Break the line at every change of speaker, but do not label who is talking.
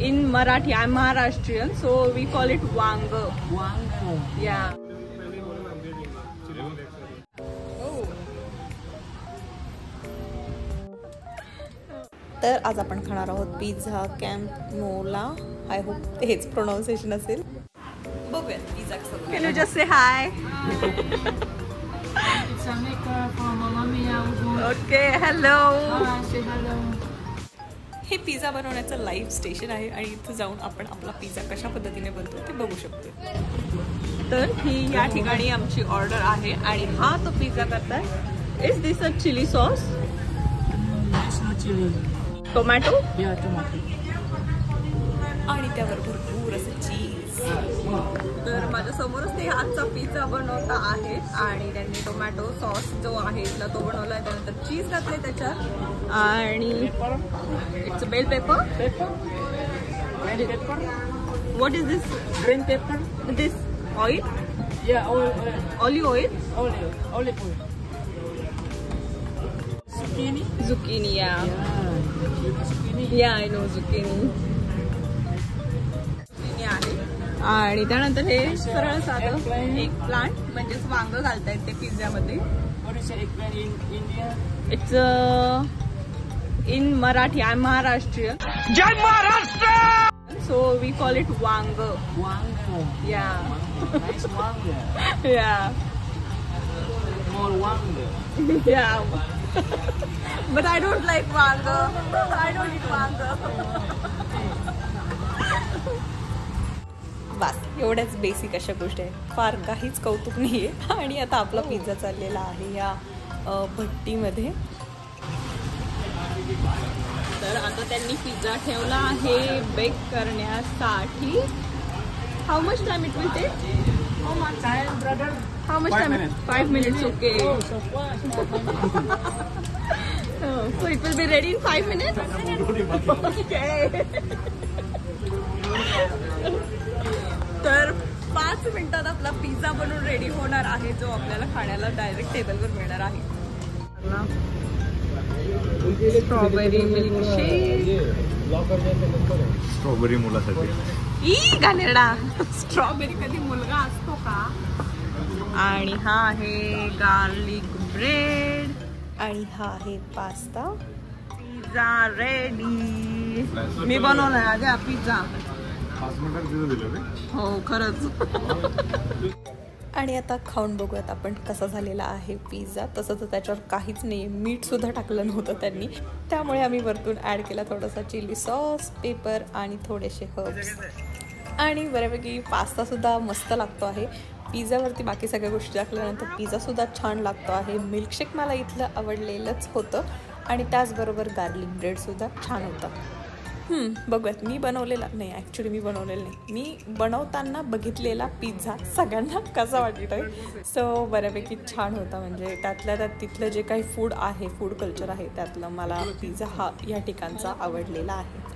In Marathi, I'm Maharashtrian, so we call it wang.
Wang.
Yeah. तर आज आपण खाणार आहोत पिझ्झा कॅम्पनोला. आय होप हेच प्रोनाउन्सिएशन असेल. बघूया पिझ्झा कसं. Can you just say hi? Okay, hello. हे पिझ्झा बनवण्याचं लाईव्ह स्टेशन आहे आणि इथं जाऊन आपण आपला पिझ्झा कशा पद्धतीने बनतो ते बघू शकतो. तर ही या ठिकाणी आमची ऑर्डर आहे आणि हा तो पिझ्झा करताय. Is this a chilli sauce? Tomato?
या टोमॅटो.
आणि त्यावर भरपूर असं चीज. तर माझ्या समोरच ते आजचा पिझ्झा बनवता आहे आणि त्यांनी टोमॅटो सॉस जो आहे तो बनवलाय. त्यानंतर चीज घातले त्याच्यात आणि it's bell pepper. What is this?
Green pepper.
This oil?
Yeah
olive oil.
Olive oil. Zucchini.
Zucchini, yeah.
Zucchini.
Yeah, I know zucchini. आहे आणि त्यानंतर हे सरळ साधं एक प्लांट म्हणजेच वांग घालतायत ते पिझ्झामध्ये. It's in Marathi. I am Maharashtrian.
जय Maharashtra.
So we call it वांग.
Wang.
Yeah
Nice wang.
या
More wang.
या But I don't like wang. I don't eat wang. बस एवढ्याच बेसिक अशा गोष्टी आहेत. फार काहीच कौतुक नाहीये. आणि आता आपला पिझ्झा चाललेला आहे या भट्टीमध्ये. तर आता त्यांनी पिझ्झा ठेवला आहे बेक करण्यासाठी. How much time it will take?
How much time, brother?
How much time? 5 minutes. Okay. So it will be ready in 5 minutes? Okay. तर 5 मिनिटात आपला पिझ्झा बनवून रेडी होणार आहे जो आपल्याला खाण्याला डायरेक्ट टेबलवर मिळणार आहे. Strawberry milkshake.
स्ट्रॉबेरी मुलासाठी.
ई घाणेरडा. स्ट्रॉबेरी कधी मुलगा असतो का? आणि हा आहे गार्लिक ब्रेड आणि हा आहे पास्ता. Pizza ready. मी बनवलाय आज हा पिझ्झा.
5 मिनिटात दिलं रे.
हो खरंच. आणि आता खाऊन बघूयात आपण कसा झालेला आहे पिझ्झा. तसं तर त्याच्यावर काहीच नाही, मीठ सुद्धा टाकलं नव्हतं त्यांनी. त्यामुळे आम्ही वरतून ॲड केला थोडासा चिली सॉस, पेपर आणि थोडेसे हर्ब्स. आणि बऱ्यापैकी पास्ता सुद्धा मस्त लागतो आहे. पिझ्झावरती बाकी सगळ्या गोष्टी टाकल्यानंतर पिझ्झा सुद्धा छान लागतो आहे. मिल्कशेक मला इथलं आवडलेलंच होतं आणि त्याचबरोबर गार्लिक ब्रेड सुद्धा छान होता. बघूयात. मी बनवलेला नाही, ॲक्च्युली मी बनवलेलं नाही. मी बनवताना बघितलेला पिझ्झा सगळ्यांना कसा वाटतोय. सो बऱ्यापैकी छान होता. म्हणजे त्यातल्या त्यात तिथलं जे काही फूड आहे, फूड कल्चर आहे, त्यातलं मला पिझ्झा हा या ठिकाणचा आवडलेला आहे.